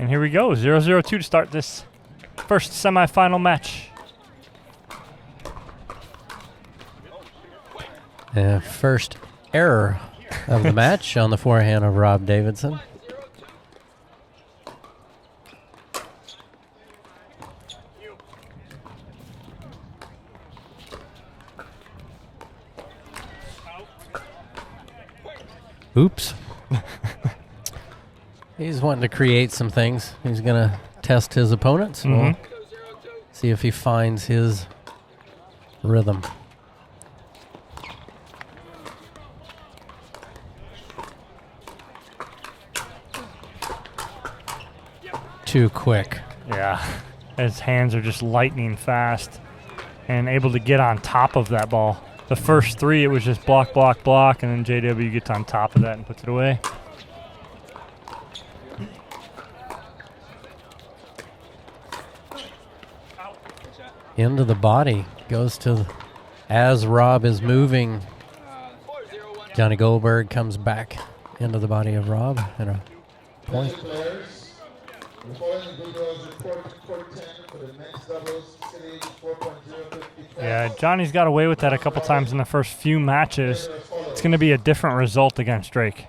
And here we go, 0-0-2 to start this first semifinal match. First error of the match on the forehand of Rob Davidson. Oops. He's wanting to create some things. He's going to test his opponents. We'll see if he finds his rhythm. Too quick. Yeah, his hands are just lightning fast and able to get on top of that ball. The first three, it was just block, block, block, and then JW gets on top of that and puts it away. Into the body. Goes to, as Rob is moving, Johnny Goldberg comes back into the body of Rob and a point. Yeah, Johnny's got away with that a couple times in the first few matches. It's going to be a different result against Drake.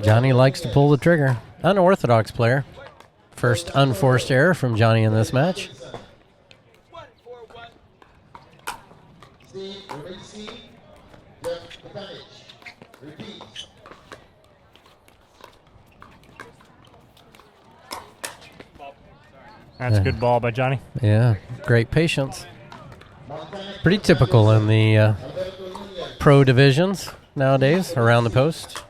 Johnny likes to pull the trigger. Unorthodox player. First unforced error from Johnny in this match. That's a good ball by Johnny. Yeah, great patience. Pretty typical in the pro divisions nowadays, around the post.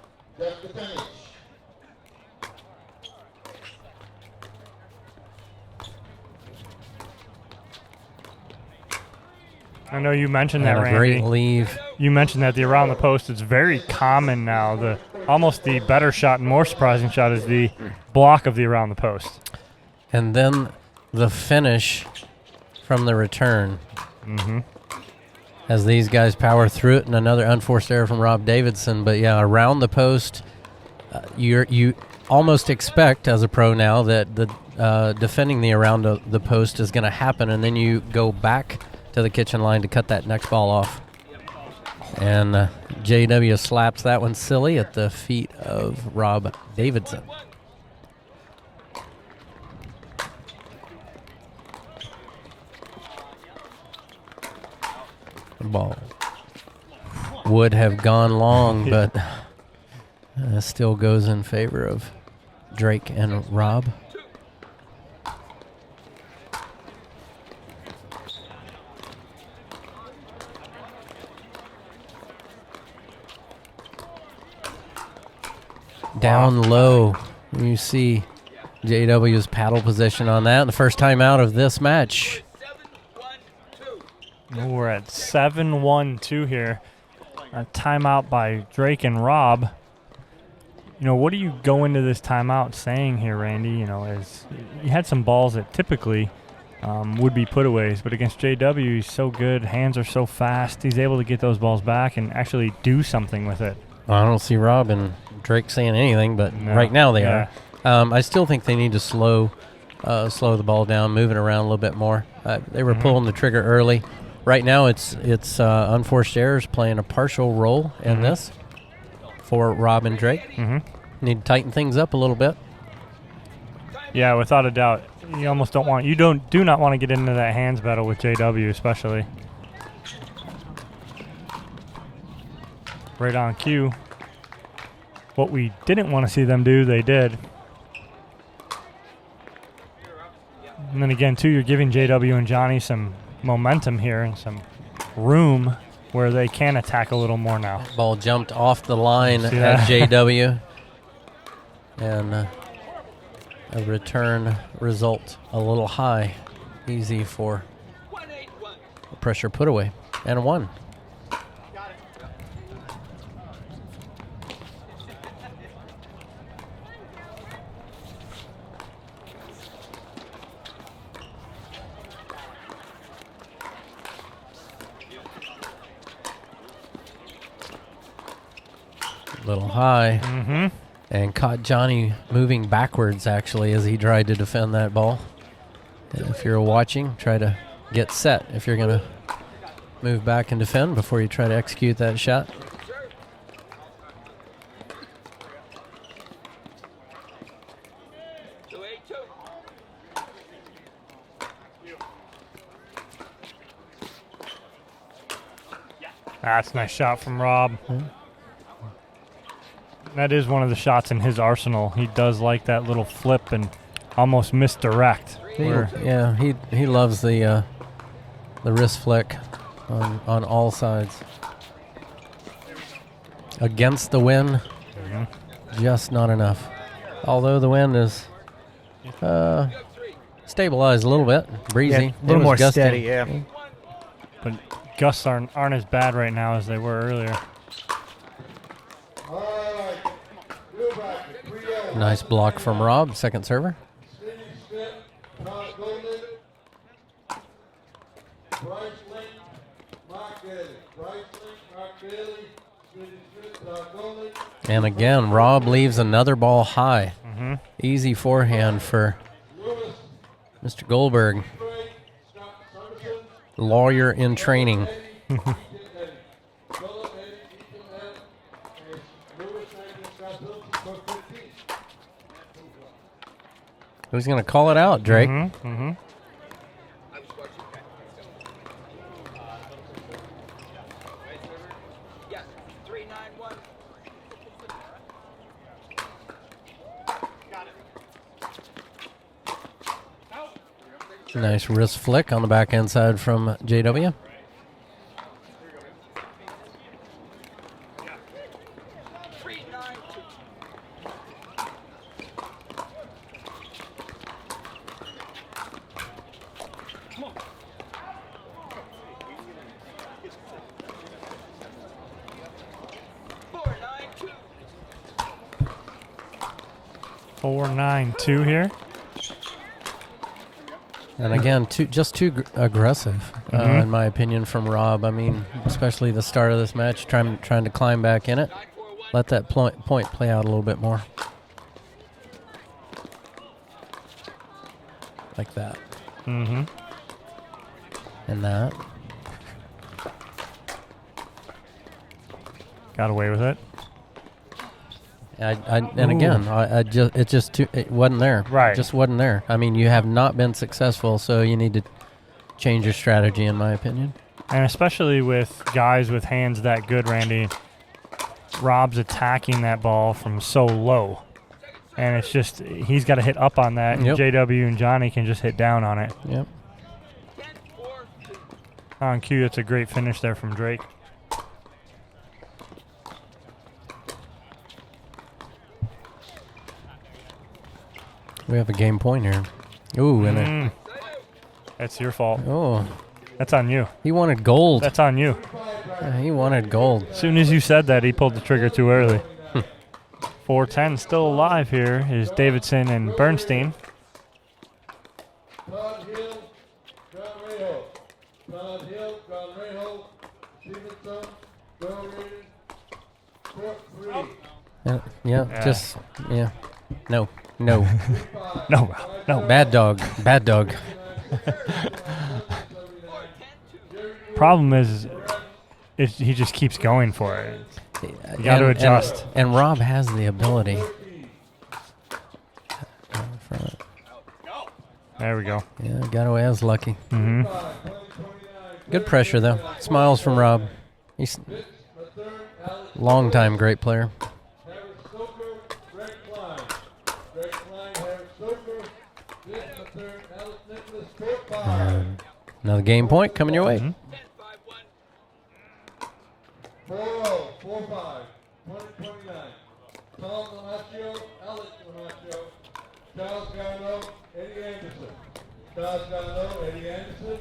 I know you mentioned that, Randy. Great leave. You mentioned that the around the post is very common now. Almost the better shot and more surprising shot is the block of the around the post. And then the finish from the return. As these guys power through it, and another unforced error from Rob Davidson. But yeah, around the post, you almost expect as a pro now that the defending the around the post is going to happen, and then you go back to the kitchen line to cut that next ball off. And JW slaps that one silly at the feet of Rob Davidson. The ball would have gone long, but still goes in favor of Drake and Rob. Down low, you see JW's paddle position on that. The first time out of this match. We're at 7-1-2 here. A timeout by Drake and Rob. You know, what do you go into this timeout saying here, Randy? You know, as you had some balls that typically would be putaways, but against JW, he's so good. Hands are so fast. He's able to get those balls back and actually do something with it. Well, I don't see Rob and Drake saying anything, but right now they are. I still think they need to slow the ball down, move it around a little bit more. They were pulling the trigger early. Right now, it's unforced errors playing a partial role in this for Rob and Drake. Need to tighten things up a little bit. Yeah, without a doubt. You almost don't want. Do not want to get into that hands battle with JW, especially. Right on cue. What we didn't want to see them do, they did. And then again, too, you're giving JW and Johnny some momentum here and some room where they can attack a little more now. Ball jumped off the line at JW. And a return result a little high. Easy for a pressure put away. And a 1. Little high. And caught Johnny moving backwards, actually, as he tried to defend that ball. And if you're watching, try to get set if you're going to move back and defend before you try to execute that shot. That's a nice shot from Rob. That is one of the shots in his arsenal. He does like that little flip and almost misdirect. Yeah, he loves the wrist flick on all sides. Against the wind, just not enough. Although the wind is stabilized a little bit, breezy. Yeah, a little more gusty. steady, yeah. But gusts aren't as bad right now as they were earlier. Nice block from Rob, second server. And again, Rob leaves another ball high. Easy forehand for Mr. Goldberg. Lawyer in training. Who's going to call it out, Drake? Mm-hmm. 3-9-1. Nice wrist flick on the backhand side from JW. Four, 9-2 here. And again, just too aggressive, in my opinion, from Rob. I mean, especially the start of this match, trying to climb back in it. Let that point play out a little bit more. Like that. Mm-hmm. And that. Got away with it. It wasn't there. Right. It just wasn't there. I mean, you have not been successful, so you need to change your strategy, in my opinion. And especially with guys with hands that good, Randy, Rob's attacking that ball from so low. And it's just, he's got to hit up on that, and JW and Johnny can just hit down on it. Yep. On cue, that's a great finish there from Drake. We have a game point here. Ooh, and that's your fault. Oh, that's on you. He wanted gold. That's on you. Yeah, he wanted gold. As soon as you said that, he pulled the trigger too early. 4-10 still alive here is Davidson and Bernstein. No. No. No. Bad dog. Problem is he just keeps going for it. You got to adjust. And Rob has the ability. There we go. Yeah, got away. I was lucky. Mm-hmm. Good pressure, though. Smiles from Rob. He's long-time great player. Another game point coming your way. Mm-hmm. 4-5, 20-29. Tom Donaccio, Alex Donaccio, Charles Garneau, Eddie Anderson. Charles Garneau, Eddie Anderson,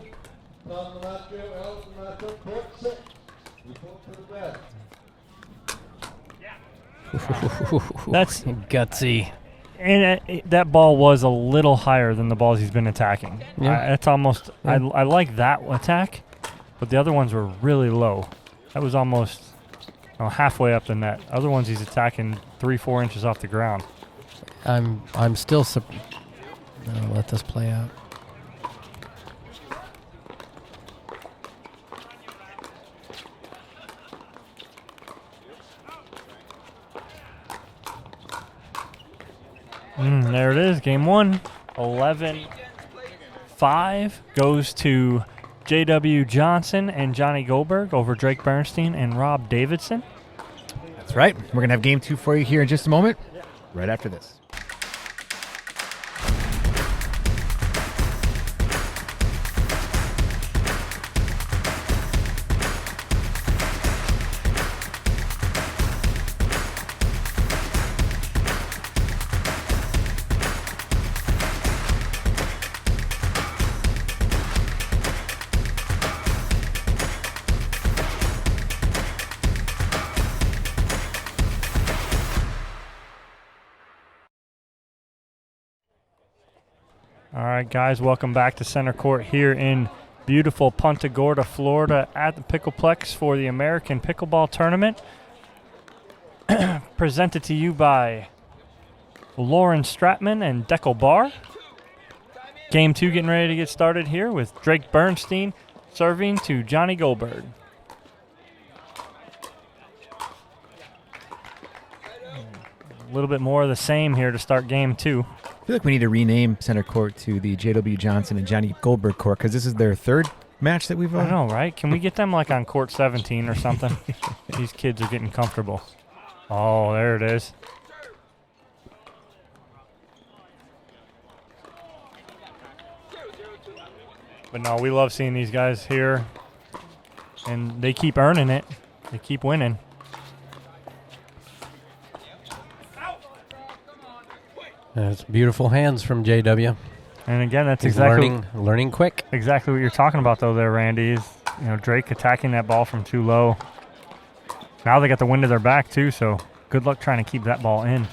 Tom Donaccio, Alex Donaccio, court 6. We vote for the best. That's gutsy. And that ball was a little higher than the balls he's been attacking. Yeah. It's almost, I like that attack, but the other ones were really low. That was almost halfway up the net. Other ones he's attacking 3-4 inches off the ground. I'm still I'll let this play out. There it is, game 1. 11-5 goes to J.W. Johnson and Johnny Goldberg over Drake Bernstein and Rob Davidson. That's right. We're going to have game 2 for you here in just a moment, right after this. All right, guys, welcome back to Center Court here in beautiful Punta Gorda, Florida at the Pickleplex for the American Pickleball Tournament. Presented to you by Lauren Stratman and Dekel Bar. Game 2 getting ready to get started here with Drake Bernstein serving to Johnny Goldberg. A little bit more of the same here to start game 2. I feel like we need to rename Center Court to the J.W. Johnson and Johnny Goldberg Court because this is their third match that we've I know, right? Can we get them like on court 17 or something? These kids are getting comfortable. Oh, there it is. But no, we love seeing these guys here. And they keep earning it. They keep winning. That's beautiful hands from JW. And again, that's He's exactly learning quick. exactly what you're talking about, though. There, Randy, is Drake attacking that ball from too low. Now they got the wind to their back too, so good luck trying to keep that ball in.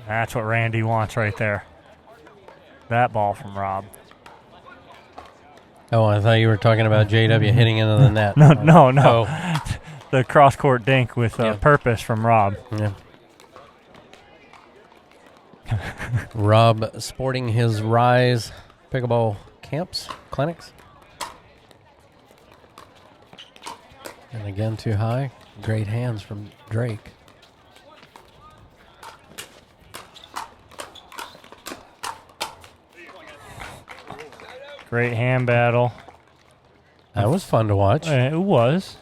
That's what Randy wants right there. That ball from Rob. Oh, I thought you were talking about JW hitting into the net. No. Oh. The cross-court dink with purpose from Rob. Yeah. Rob sporting his Rise pickleball clinics. And again, too high. Great hands from Drake. Great hand battle. That was fun to watch. It was.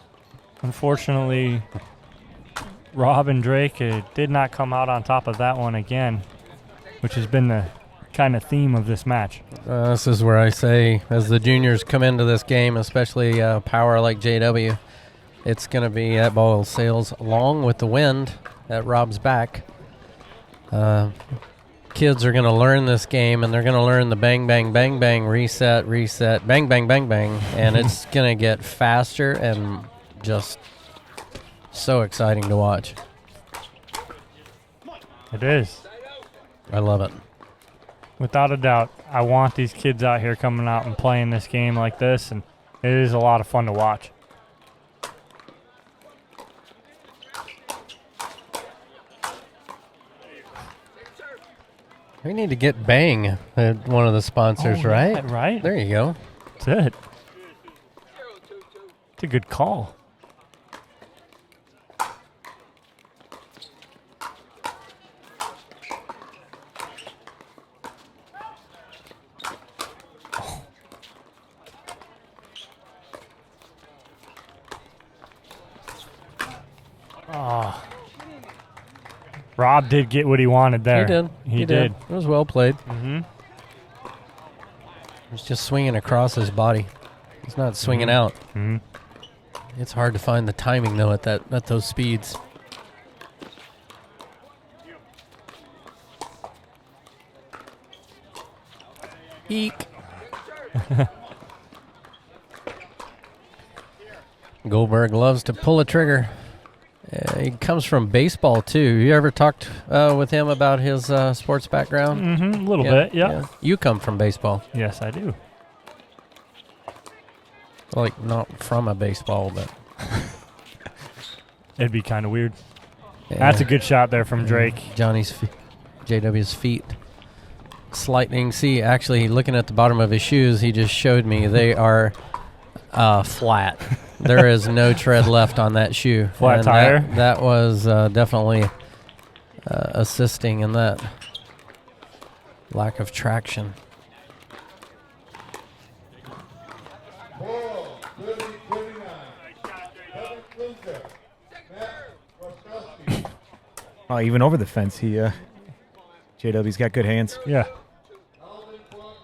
Unfortunately, Rob and Drake did not come out on top of that one again, which has been the kind of theme of this match. This is where I say, as the juniors come into this game, especially power like JW, it's going to be that ball sails along with the wind at Rob's back. Kids are going to learn this game, and they're going to learn the bang, bang, bang, bang, reset, bang, bang, bang, bang, and it's going to get faster and just so exciting to watch. It is. I love it. Without a doubt, I want these kids out here coming out and playing this game like this, and it is a lot of fun to watch. We need to get Bang at one of the sponsors, right? Right. There you go. That's it. It's a good call. Oh. Rob did get what he wanted there. He did. He did. It was well played. Mm-hmm. He's just swinging across his body. He's not swinging out. Mm-hmm. It's hard to find the timing, though, at those speeds. Eek. Goldberg loves to pull a trigger. He comes from baseball, too. You ever talked with him about his sports background? Mm-hmm. A little bit, yeah. You come from baseball. Yes, I do. Like, not from a baseball, but It'd be kind of weird. yeah. That's a good shot there from Drake. JW's feet. Slightning. See, actually, looking at the bottom of his shoes, he just showed me they are flat. There is no tread left on that shoe. Flat And tire? That was definitely assisting in that lack of traction. Ball, 30-29. Kevin Klinker. Matt Roskowski. Oh, even over the fence, JW's got good hands. Yeah. Alvin Clark.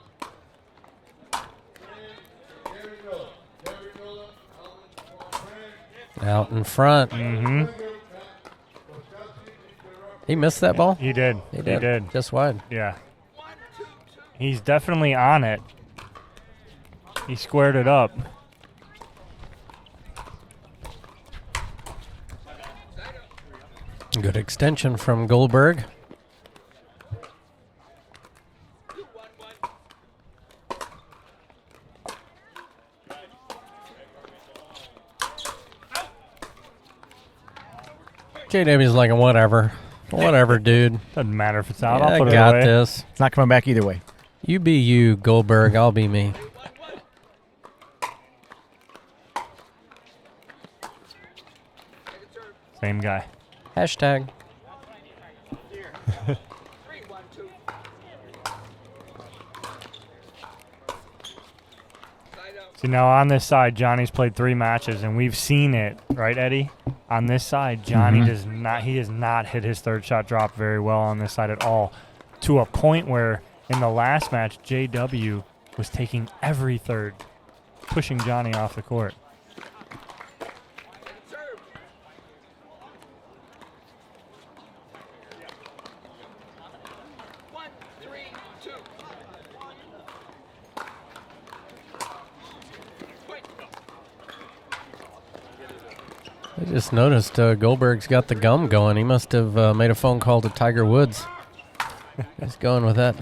Gary Miller. Gary Miller. Alvin Clark. Out in front. Mm-hmm. He missed that ball? He did. He did. Just wide. Yeah. He's definitely on it. He squared it up. Good extension from Goldberg. JW's like, whatever. Whatever, dude. Doesn't matter if it's out. Yeah, I'll put I it got away. this. It's not coming back either way. You be you, Goldberg. I'll be me. Same guy. Hashtag. See, now on this side, Johnny's played 3 matches, and we've seen it, right, Eddie? On this side, Johnny does not hit his third shot drop very well on this side at all, to a point where in the last match, JW was taking every third, pushing Johnny off the court. I just noticed Goldberg's got the gum going. He must have made a phone call to Tiger Woods. He's going with that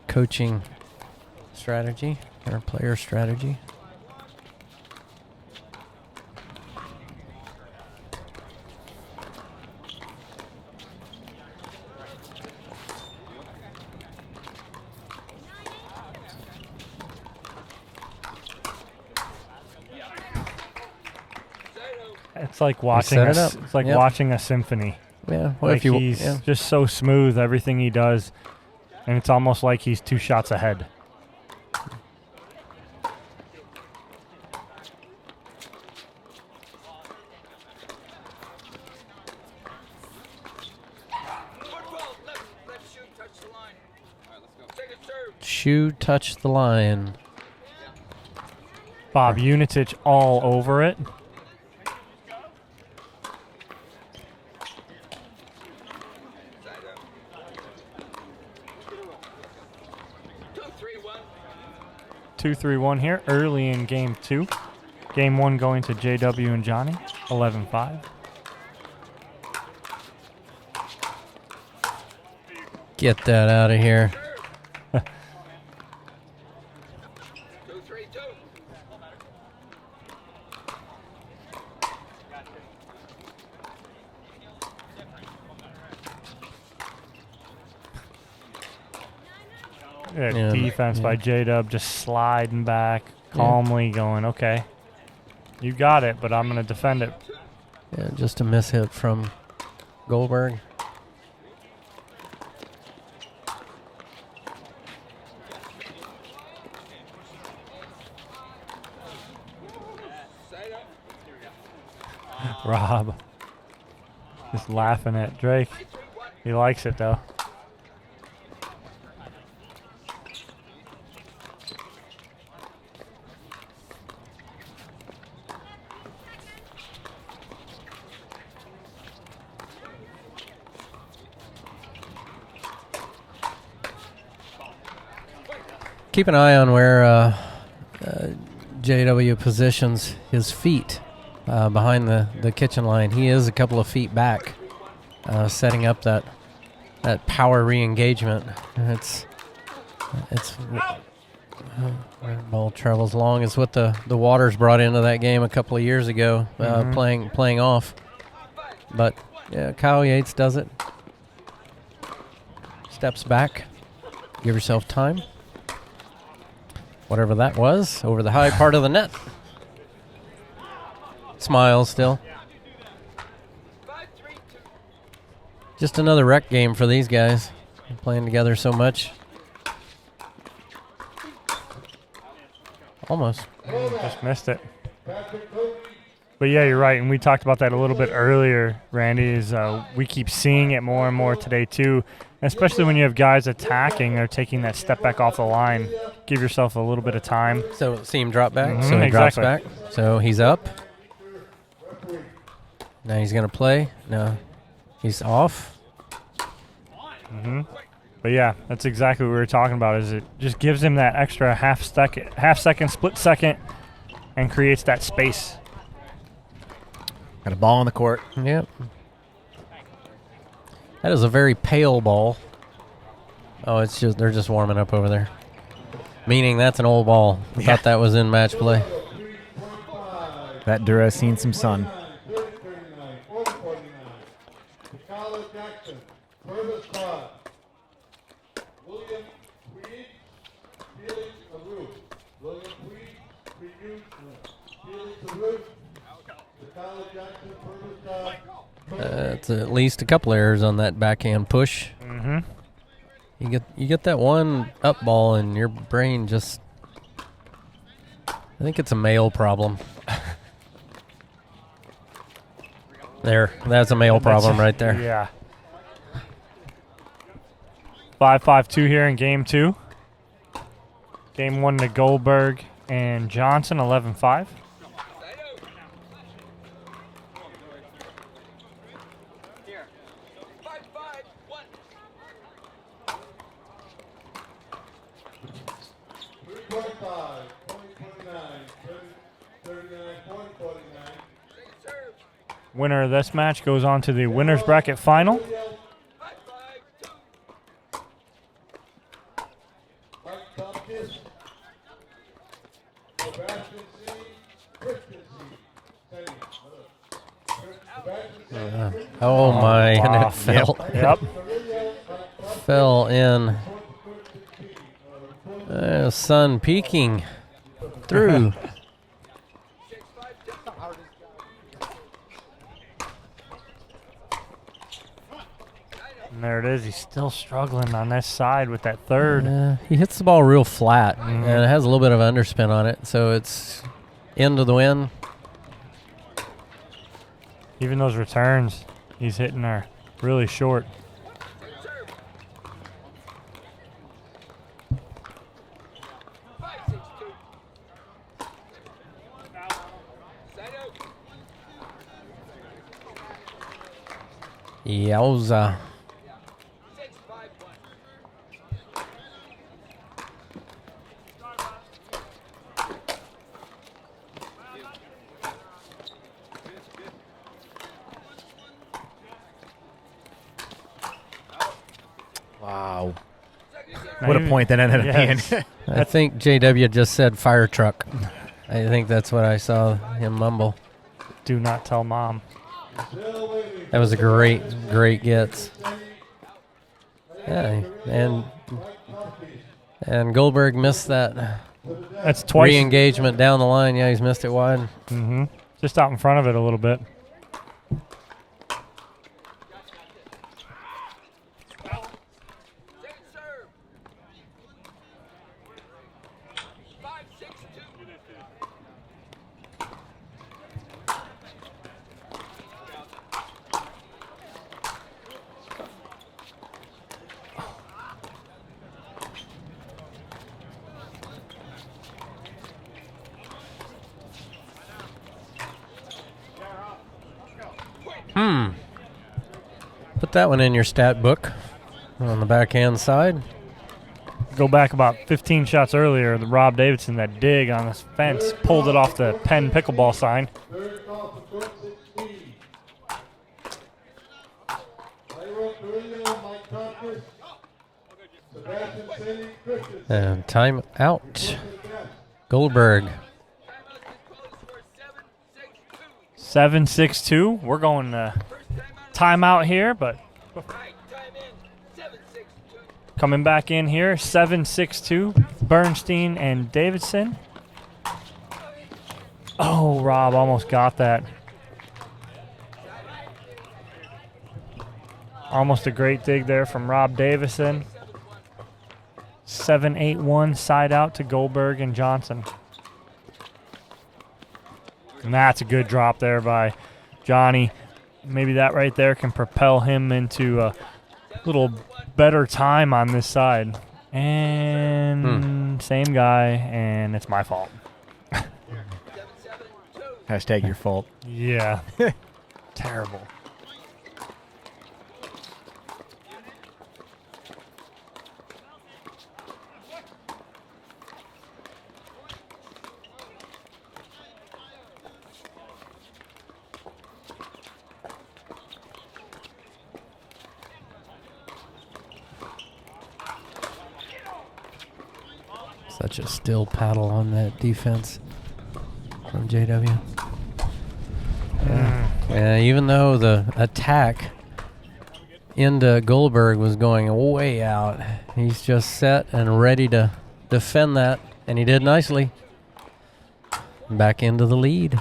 coaching strategy or player strategy. It's like watching set it up. it's like Yep. watching a symphony. Yeah, well, Like if you he's yeah. just so smooth, everything he does, and it's almost like he's 2 shots ahead. Shoe touch the line. Bob Unitich all over it. Two, 3-1 here early in game 2. Game 1 going to JW and Johnny, 11-5. Get that out of here. Yeah, Defense yeah. by J-Dub, just sliding back, calmly going, okay, you got it, but I'm going to defend it. Yeah, just a miss hit from Goldberg. Rob just laughing at Drake. He likes it, though. Keep an eye on where JW positions his feet behind the kitchen line. He is a couple of feet back, setting up that power re-engagement. It's Ball travels long is what the Waters brought into that game a couple of years ago, playing off. But yeah, Kyle Yates does it. Steps back. Give yourself time. Whatever that was, over the high part of the net. Smiles still. Just another rec game for these guys. Playing together so much. Almost. Just missed it. But yeah, you're right, and we talked about that a little bit earlier, Randy, is we keep seeing it more and more today too, especially when you have guys attacking or taking that step back off the line. Give yourself a little bit of time. So see him drop back, Mhm, so he exactly. drops back. So he's up. Now he's going to play. No, he's off. But yeah, that's exactly what we were talking about, is it just gives him that extra half second, split second, and creates that space. Got a ball on the court. Yep. That is a very pale ball. Oh, it's just they're just warming up over there. Meaning that's an old ball. I thought that was in match play. That Dura's seen some sun. 39, 49. Carla Jackson, Purvis Todd. William Tweed, Felix LaRue. William Tweed, Felix LaRue. Carla Jackson, Purvis Todd. It's at least a couple errors on that backhand push. Mm-hmm. You get that one up ball and your brain just. I think it's a male problem. That's a male problem right there. Yeah. 5-5-2 here in game 2. Game 1 to Goldberg and Johnson, 11-5. Winner of this match goes on to the winner's bracket final. Oh my! And it fell. Yep. Fell in. Sun peeking through. And there it is. He's still struggling on this side with that third. He hits the ball real flat, and it has a little bit of underspin on it, so it's into the wind. Even those returns he's hitting are really short. Yowza. Wow. Now What a you- point that ended up Yes. being. I think JW just said fire truck. I think that's what I saw him mumble. Do not tell mom. That was a great gets. Yeah, and Goldberg missed that That's twice. re-engagement down the line. Yeah, he's missed it wide. Mm-hmm. Just out in front of it a little bit. Put that one in your stat book on the backhand side. Go back about 15 shots earlier. The Rob Davidson, that dig on this fence, pulled it off the Penn pickleball sign. Third call for court 16. Ira Carrillo, Mike Cocker. Sebastian Cindy Christensen. And time out. Goldberg. 7-6-2. We're going timeout here, but coming back in here, 7-6-2. Bernstein and Davidson. Oh, Rob almost got that. Almost a great dig there from Rob Davidson. 7-8-1 side out to Goldberg and Johnson. And that's a good drop there by Johnny. Maybe that right there can propel him into a little better time on this side. And same guy, and it's my fault. Hashtag your fault. Yeah. Terrible. Such a still paddle on that defense from JW. Yeah, even though the attack into Goldberg was going way out, he's just set and ready to defend that, and he did nicely. Back into the lead.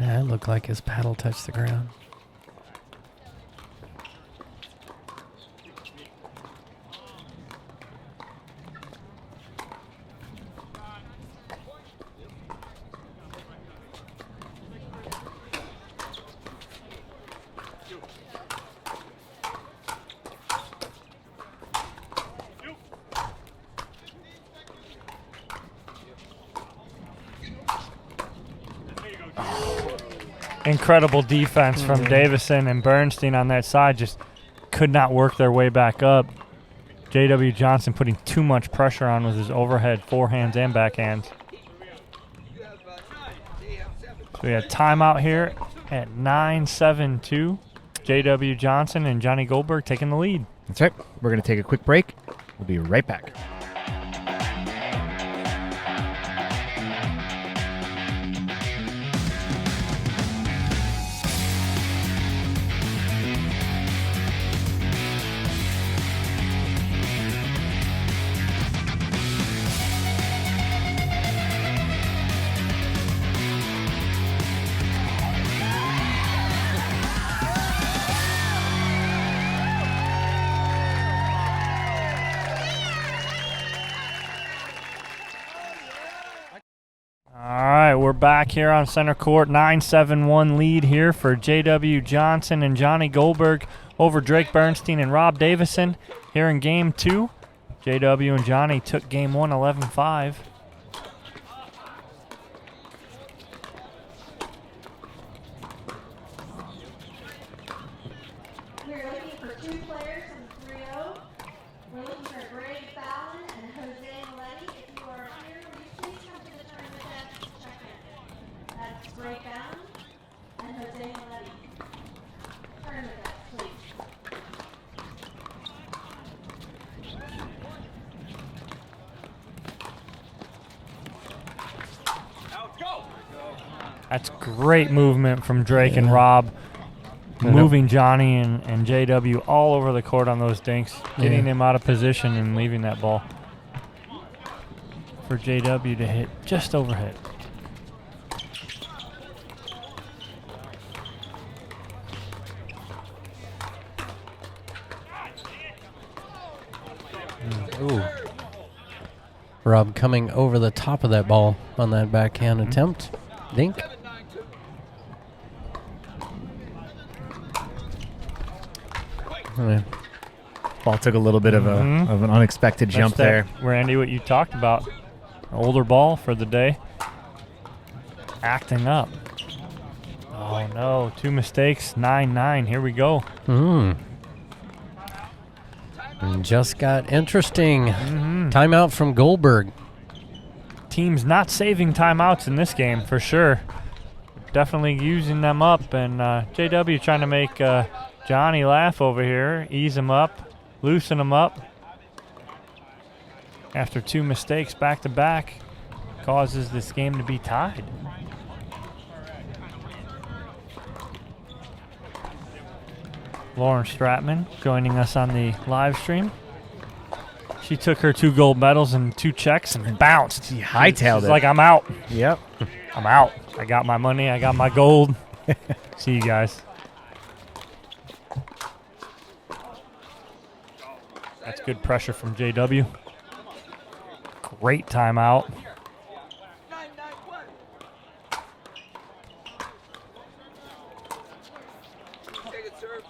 Yeah, it looked like his paddle touched the ground. Incredible defense from Davidson and Bernstein on that side. Just could not work their way back up. J.W. Johnson putting too much pressure on with his overhead forehands and backhands. So we have timeout here at 9-7-2. J.W. Johnson and Johnny Goldberg taking the lead. That's right. We're going to take a quick break. We'll be right back. We're back here on center court. 9-7-1 lead here for J.W. Johnson and Johnny Goldberg over Drake Bernstein and Rob Davidson here in game 2. J.W. and Johnny took game 1 11-5. We're looking for 2 players from 3-0. We're looking for Greg Fallon and Jose Maletti. If you are here, will you please come to the tournament desk to check in? That's Greg Fallon and Jose Maletti. Tournament desk, please. That's great movement from Drake and Rob. Moving Johnny and JW all over the court on those dinks, getting him out of position and leaving that ball for JW to hit just overhead. Ooh. Rob coming over the top of that ball on that backhand attempt. Dink. Ball took a little bit of an unexpected jump there. Randy, what you talked about. Older ball for the day. Acting up. Oh, no. 2 mistakes. 9-9. Here we go. And just got interesting. Timeout from Goldberg. Teams not saving timeouts in this game, for sure. definitely using them up, and JW trying to make Johnny laugh over here, ease him up, loosen him up. After 2 mistakes back-to-back, causes this game to be tied. Lauren Stratman joining us on the live stream. She took her 2 gold medals and 2 checks and bounced. She hightailed She's it. like, I'm out. Yep. I'm out. I got my money. I got my gold. See you guys. That's good pressure from JW. Great timeout. 991. Take it, sir.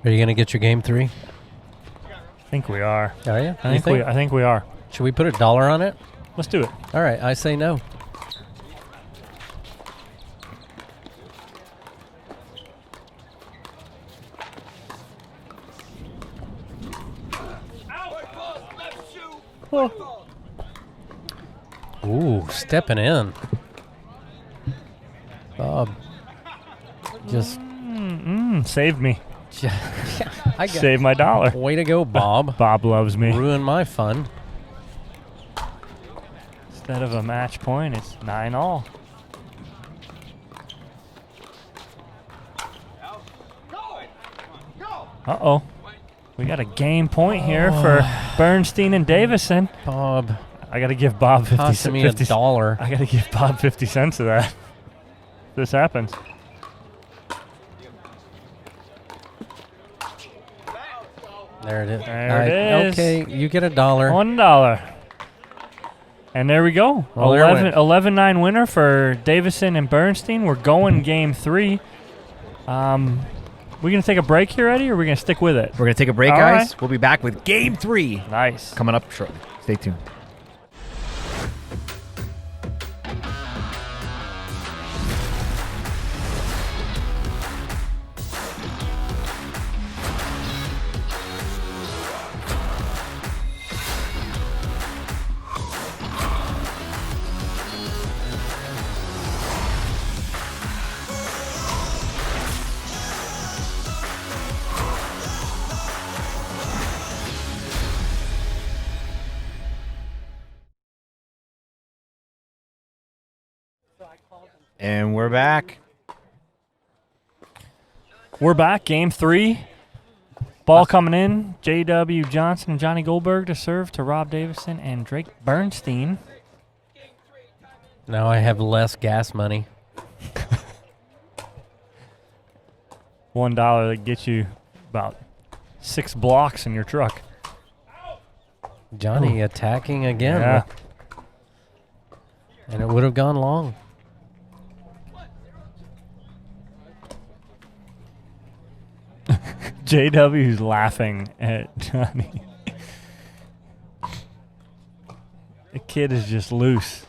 Are you going to get your game 3? I think we are. Are you? I think we are. Should we put $1 on it? Let's do it. All right, I say no. Left shoe. Ooh, stepping in. Bob. Just Saved me. I got Saved my dollar. way to go, Bob. Bob loves me. Ruin my fun. Instead of a match point, it's 9-all. Uh-oh. We got a game point here for Bernstein and Davidson. Bob, I got to give Bob 50 cost me $1. I got to give Bob 50 cents of that. This happens. There it is. There All right, it is. Okay, you get $1. $1. And there we go. Well, there went. 11-9 winner for Davidson and Bernstein. We're going game 3. We going to take a break here, Eddie, or are we going to stick with it? We're going to take a break, All guys. right. We'll be back with Game 3 Nice. coming up shortly. Stay tuned. And we're back. We're back. Game 3. Ball coming in. J.W. Johnson and Johnny Goldberg to serve to Rob Davidson and Drake Bernstein. Now I have less gas money. $1 that gets you about 6 blocks in your truck. Johnny attacking again. Yeah. And it would have gone long. JW's laughing at Johnny. The kid is just loose.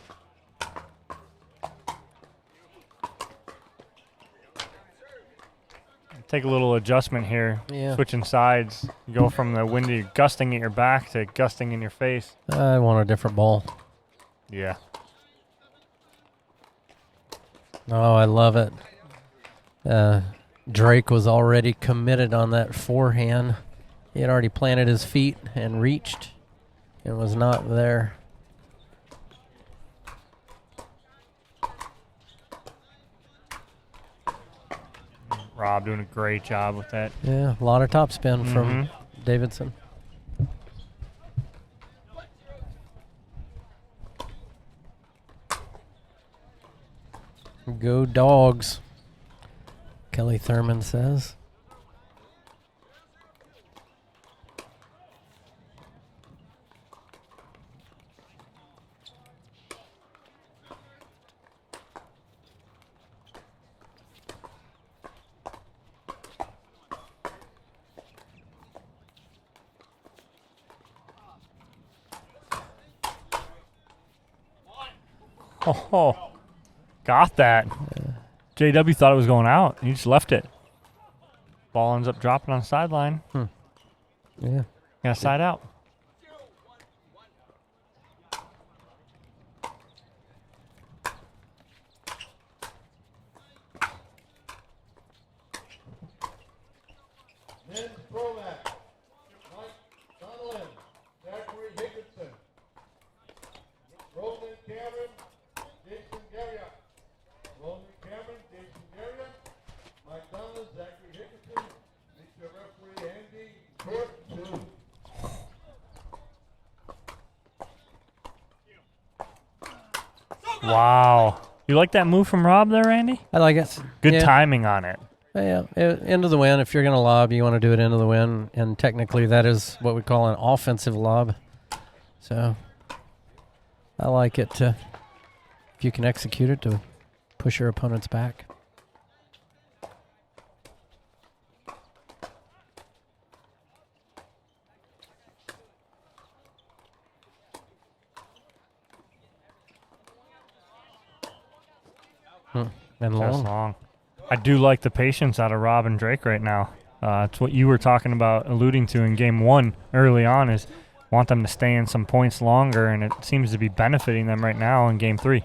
Take a little adjustment here. Yeah. Switching sides. You go from the windy gusting at your back to gusting in your face. I want a different ball. Yeah. Oh, I love it. Drake was already committed on that forehand. He had already planted his feet and reached and was not there. Rob doing a great job with that. Yeah, a lot of topspin from Davidson. Go Dogs, Kelly Thurman says. Oh, got that. JW thought it was going out. He just left it. Ball ends up dropping on the sideline. Yeah. Got a side out. Wow. You like that move from Rob there, Randy? I like it. Good Yeah. timing on it. Yeah, into the wind. If you're going to lob, you want to do it into the wind, and technically that is what we call an offensive lob. So I like it if you can execute it to push your opponents back. And Just long. long. I do like the patience out of Rob and Drake right now. It's what you were talking about, alluding to in game 1 early on, is want them to stay in some points longer, and it seems to be benefiting them right now in game 3.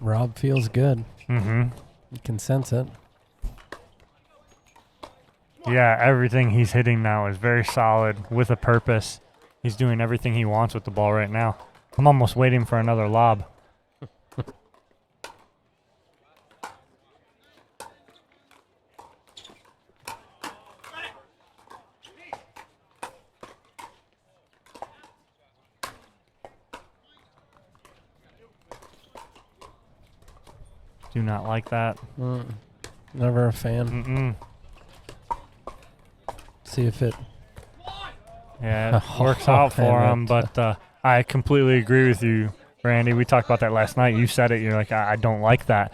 Rob feels good. Mm-hmm. You can sense it. Yeah, everything he's hitting now is very solid with a purpose. He's doing everything he wants with the ball right now. I'm almost waiting for another lob. Do not like that. Never a fan. Mm-mm. See if it. Yeah, it works out for him, but I completely agree with you, Randy. We talked about that last night. You said it. You're like, I don't like that,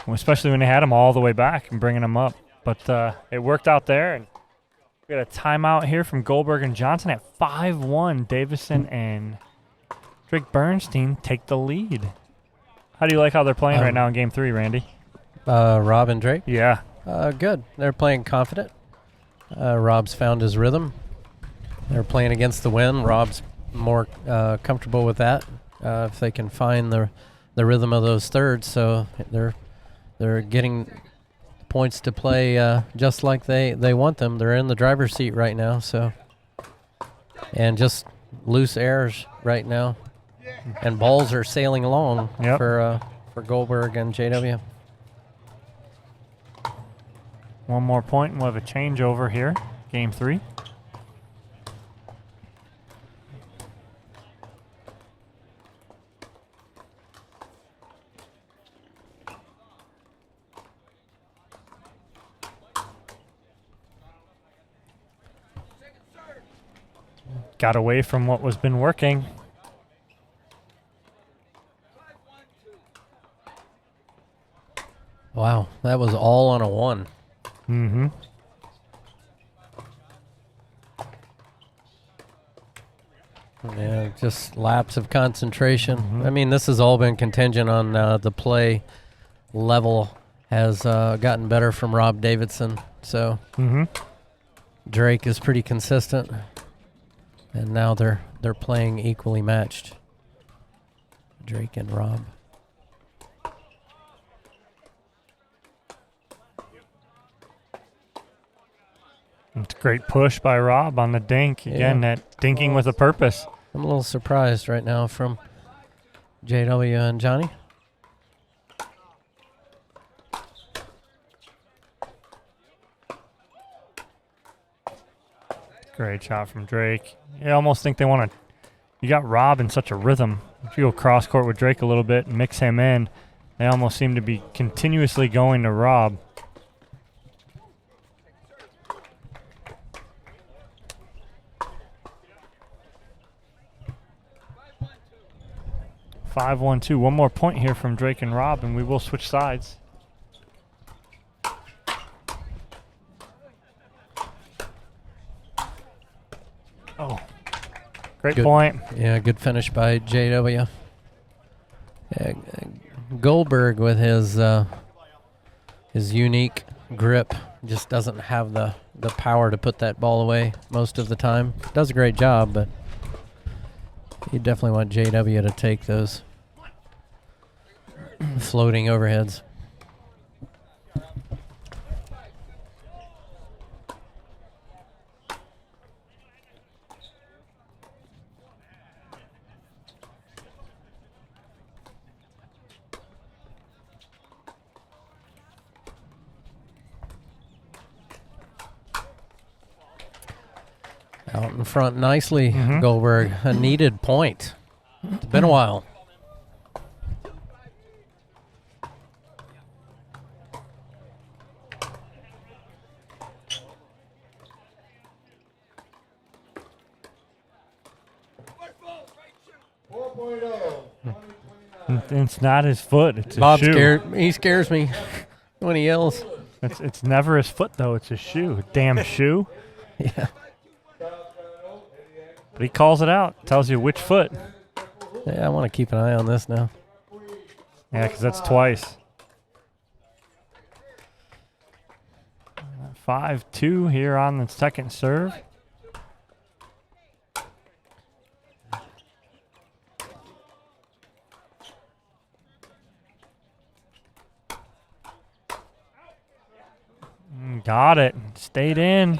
especially when they had him all the way back and bringing him up. But it worked out there, and we got a timeout here from Goldberg and Johnson at 5-1. Davidson and Drake Bernstein take the lead. How do you like how they're playing right now in Game 3, Randy? Rob and Drake? Yeah. Good. They're playing confident. Rob's found his rhythm. They're playing against the wind. Rob's more comfortable with that if they can find the rhythm of those thirds. So they're getting points to play just like they want them. They're in the driver's seat right now. So and just loose errors right now. And balls are sailing along for Goldberg and JW. One more point, and we'll have a changeover here. Game 3. Got away from what was been working. Wow, that was all on a 1. Mm-hmm. Yeah, just lapse of concentration. I mean, this has all been contingent on the play level has gotten better from Rob Davidson. So Drake is pretty consistent, and now they're playing equally matched. Drake and Rob. It's a great push by Rob on the dink. Again, that dinking with a purpose. I'm a little surprised right now from JW and Johnny. Great shot from Drake. You almost think they want to. You got Rob in such a rhythm. If you go cross court with Drake a little bit and mix him in, they almost seem to be continuously going to Rob. Five, 1-2. One more point here from Drake and Rob, and we will switch sides. Oh, great point. Yeah, good finish by JW. Yeah, Goldberg with his unique grip just doesn't have the power to put that ball away most of the time. Does a great job, but you definitely want JW to take those floating overheads. Out in front nicely, Mhm. Goldberg. A needed point. It's been a while. Right ball, right shoe. 4.0. It's not his foot. It's his Bob shoe. he scares me when he yells. It's never his foot though. It's his shoe. Damn shoe. Yeah. But he calls it out. Tells you which foot. Yeah, I want to keep an eye on this now. Yeah, because that's twice. 5-2 here on the second serve. Got it. Stayed in.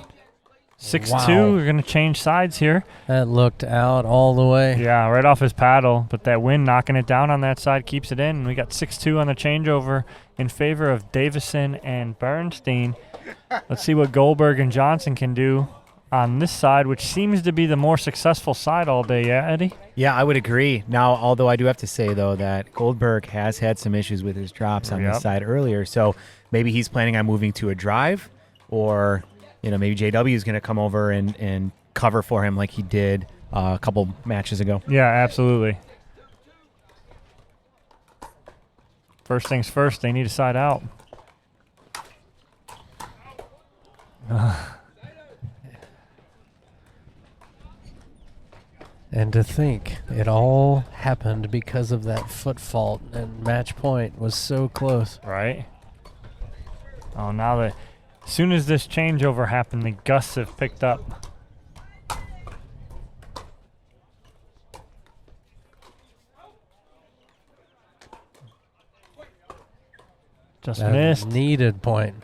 6-2. Wow. We're going to change sides here. That looked out all the way. Yeah, right off his paddle. But that wind knocking it down on that side keeps it in. And we got 6-2 on the changeover in favor of Davidson and Bernstein. Let's see what Goldberg and Johnson can do on this side, which seems to be the more successful side all day. Yeah, Eddie? Yeah, I would agree. Now, although I do have to say, though, that Goldberg has had some issues with his drops on Yep. this side earlier. So maybe he's planning on moving to a drive, or, maybe JW is going to come over and cover for him like he did a couple matches ago. Yeah, absolutely. First things first, they need a side out. And to think it all happened because of that foot fault, and match point was so close. Right? Oh, now that as soon as this changeover happened, the gusts have picked up. Just That missed. needed point.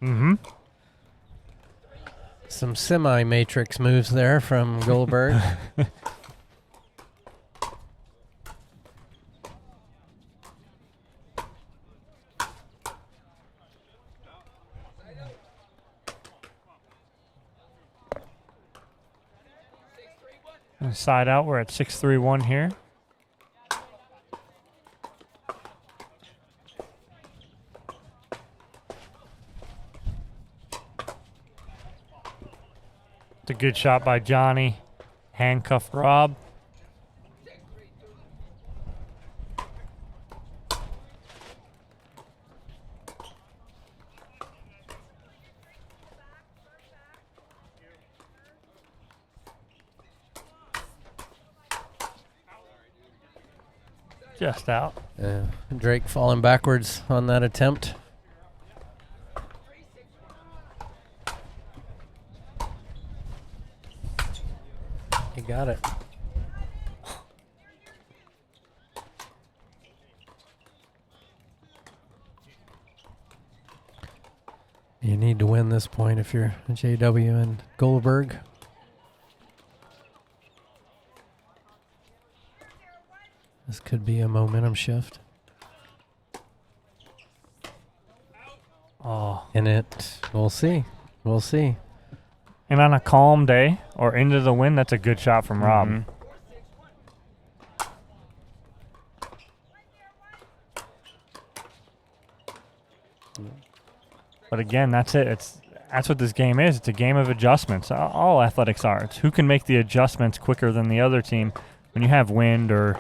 Mm-hmm. Some semi-matrix moves there from Goldberg. Side out, we're at 6-3-1 here. It's a good shot by Johnny. Handcuffed Rob. Just out. Drake falling backwards on that attempt. He got it. You need to win this point if you're JW and Goldberg. This could be a momentum shift. Oh. And we'll see. We'll see. And on a calm day or into the wind, that's a good shot from Rob. Mhm. But again, that's it. That's what this game is. It's a game of adjustments. All athletics are. It's who can make the adjustments quicker than the other team. When you have wind or,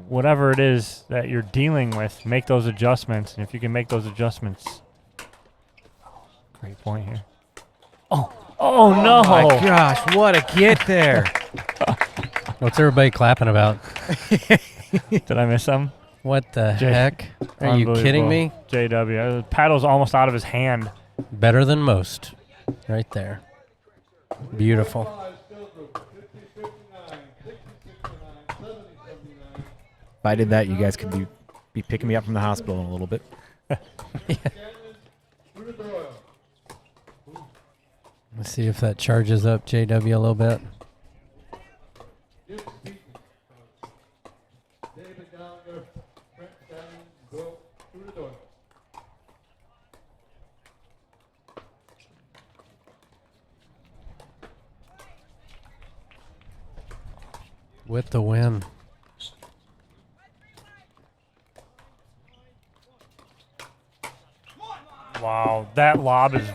whatever it is that you're dealing with, make those adjustments. And if you can make those adjustments, great point here. Oh no! My gosh, what a get there. What's everybody clapping about? Did I miss some? What the heck? Are you kidding me? JW. The paddle's almost out of his hand. Better than most. Right there. Beautiful. 50-59, 60-69, 70-79. If I did that, you guys could be picking me up from the hospital in a little bit. Let's see if that charges up JW a little bit. David down there, Brent standing, go through the door. with the win. Wow, that lob is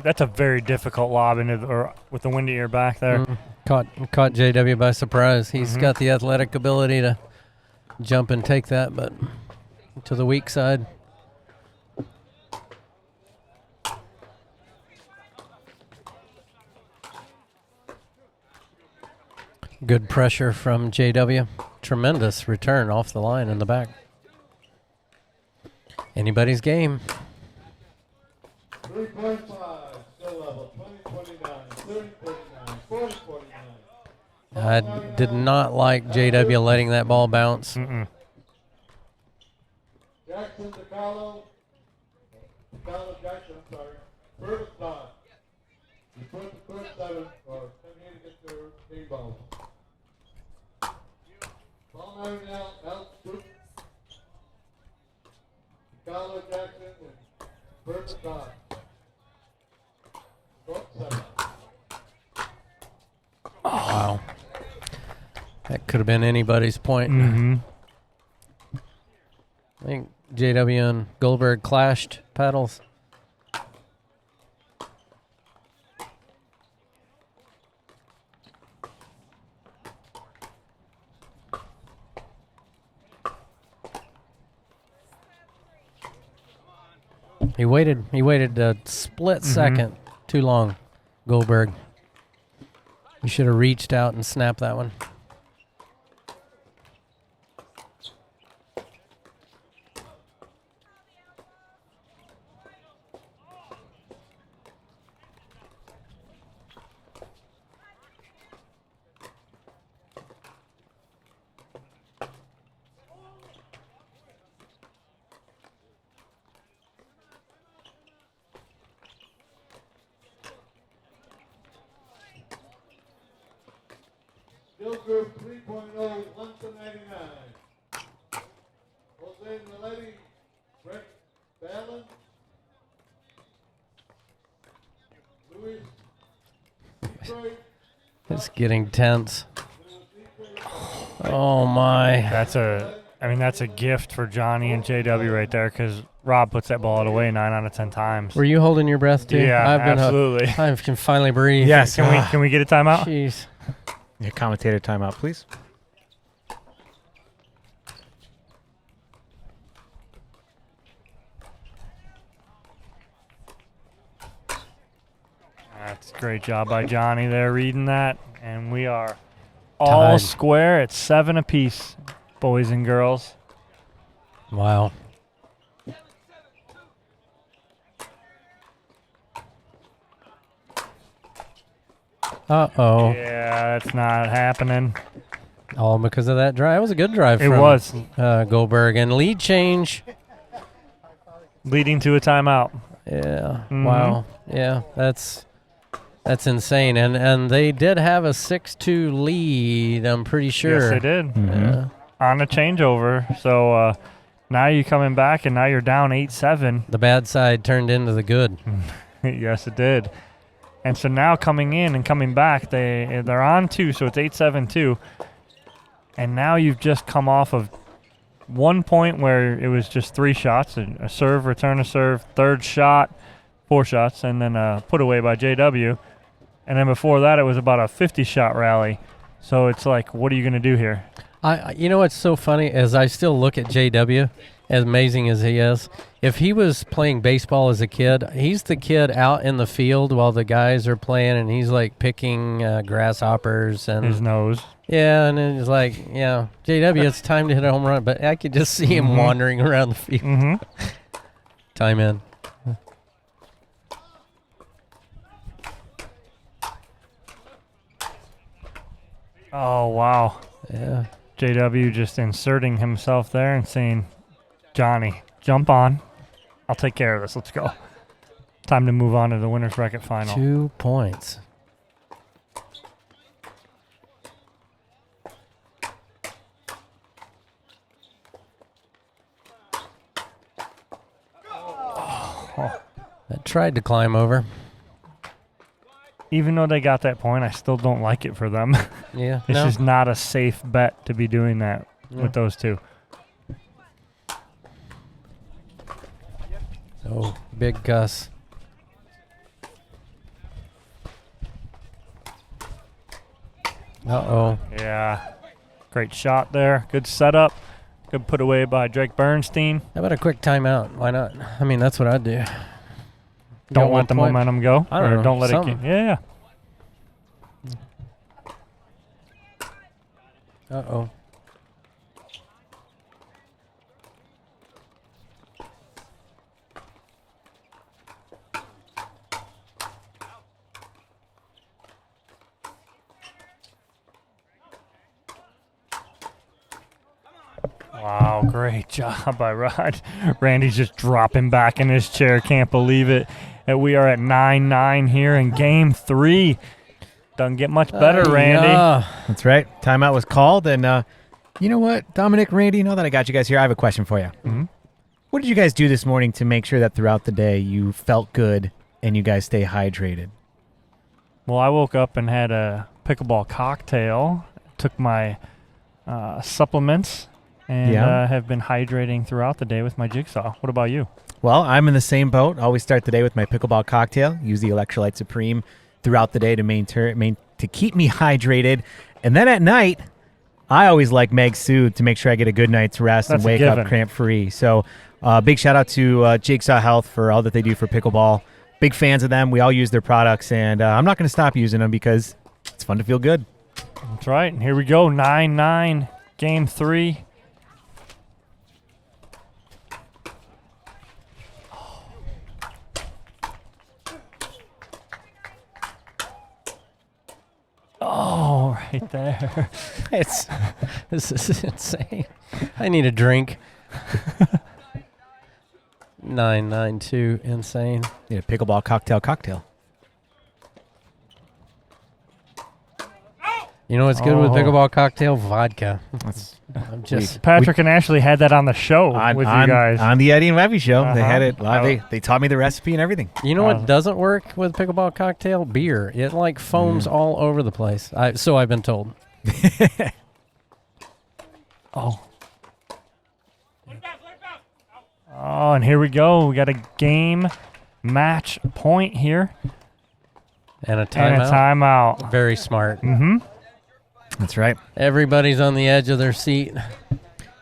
that's a very difficult lob or with the wind at your back there. Caught JW by surprise. He's got the athletic ability to jump and take that, but to the weak side. Good pressure from JW. Tremendous return off the line in the back. Anybody's game. 3.5, still level, 20-29, 30-39, 40-49. I did not like JW letting that ball bounce. Jackson Dekel, Jackson, I'm sorry. First dot. You put the first 7 or 10 here to get their game balls. Ball Mary now, out, shoot. Dekel, Jackson, and first dot. Wow. That could have been anybody's point. I think JW and Goldberg clashed paddles. He waited a split second too long, Goldberg. He should have reached out and snapped that one. Skill group 3.0, 1 to 99. Jose Maletti, Brett Ballin, Luis Detroit. It's getting tense. Oh my. That's a gift for Johnny and JW right there because Rob puts that ball away 9 out of 10 times. Were you holding your breath too? Yeah, absolutely. I can finally breathe. Yes. Can we get a timeout? Jeez. Yeah, commentator timeout, please. That's a great job by Johnny there reading that. And we are all Tied. square at 7 apiece, boys and girls. Wow. Uh-oh. Yeah, that's not happening. All because of that drive. It was a good drive It from was. Goldberg. And lead change. Leading to a timeout. Yeah. Wow. Yeah, that's insane. And they did have a 6-2 lead, I'm pretty sure. Yes, they did. Yeah. On a changeover. So now you're coming back, and now you're down 8-7. The bad side turned into the good. Yes, it did. And so now coming in and coming back, they're on 2, so it's 8-7-2. And now you've just come off of one point where it was just 3 shots, a serve, return a serve, third shot, 4 shots, and then a put away by JW. And then before that, it was about a 50-shot rally. So it's like, what are you going to do here? You know what's so funny is I still look at JW, as amazing as he is. If he was playing baseball as a kid, he's the kid out in the field while the guys are playing, and he's like picking grasshoppers and His nose. Yeah, and it's like, yeah, JW, it's time to hit a home run. But I could just see him wandering around the field. Time in. Oh, wow. Yeah. JW just inserting himself there and saying, Johnny, jump on. I'll take care of this. Let's go. Time to move on to the winner's bracket final. 2 points. That tried to climb over. even though they got that point, I still don't like it for them. Yeah. It's no. just not a safe bet to be doing that with those two. So, big Gus. Uh-oh. Yeah. Great shot there. Good setup. Good put away by Drake Bernstein. How about a quick timeout? Why not? I mean, that's what I'd do. Don't let the momentum go. I don't or know, don't let something. it get. Yeah. Uh-oh. Wow, great job by Rod. Randy's just dropping back in his chair. Can't believe it. And we are at 9-9 here in game 3. Doesn't get much better, Randy. Yeah. That's right. Timeout was called, and you know what, Dominic, Randy, now that I got you guys here, I have a question for you. Mhm. What did you guys do this morning to make sure that throughout the day you felt good and you guys stay hydrated? Well, I woke up and had a pickleball cocktail. Took my supplements and Yeah. have been hydrating throughout the day with my jigsaw. What about you? Well, I'm in the same boat. Always start the day with my pickleball cocktail. Use the Electrolyte Supreme throughout the day to keep me hydrated. And then at night, I always like Meg Soothe to make sure I get a good night's rest That's and a wake up given. cramp-free. So big shout out to Jigsaw Health for all that they do for pickleball. Big fans of them. We all use their products, and I'm not going to stop using them because it's fun to feel good. That's right. And here we go. 9-9, game 3. Oh, right there. This is insane. I need a drink. 992, insane. Yeah, pickleball cocktail. You know what's good with Oh. pickleball cocktail? Vodka. That's I'm just Patrick and Ashley had that on the show with you guys. on the Eddie and Webby show. They Uh-huh. had it live. They taught me the recipe and everything. You know what doesn't work with pickleball cocktail? Beer. It like foams all over the place. So I've been told. Oh. Oh, and here we go. We got a game match point here. And a And a timeout. timeout. Very smart. Mm-hmm. That's right. Everybody's on the edge of their seat.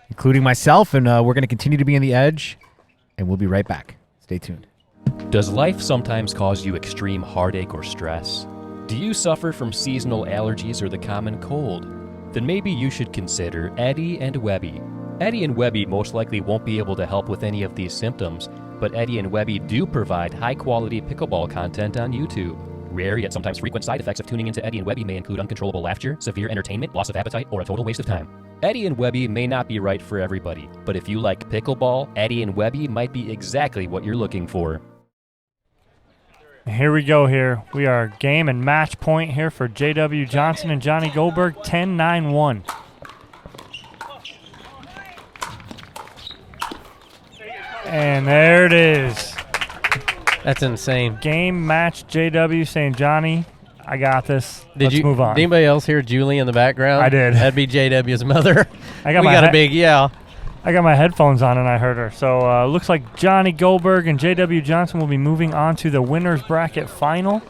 Including myself, and we're going to continue to be on the edge, and we'll be right back. Stay tuned. Does life sometimes cause you extreme heartache or stress? Do you suffer from seasonal allergies or the common cold? Then maybe you should consider Eddie and Webby. Eddie and Webby most likely won't be able to help with any of these symptoms, but Eddie and Webby do provide high-quality pickleball content on YouTube. Rare yet sometimes frequent side effects of tuning into Eddie and Webby may include uncontrollable laughter, severe entertainment, loss of appetite, or a total waste of time. Eddie and Webby may not be right for everybody, but if you like pickleball, Eddie and Webby might be exactly what you're looking for. Here we go here. We are game and match point here for J.W. Johnson and Johnny Goldberg, 10-9-1. And there it is. That's insane. Game match J.W. saying, Johnny, I got this. Let's move on. Did anybody else hear Julie in the background? I did. That'd be JW's mother. I got we my got a he- big yeah. I got my headphones on and I heard her. So looks like Johnny Goldberg and J.W. Johnson will be moving on to the winner's bracket final.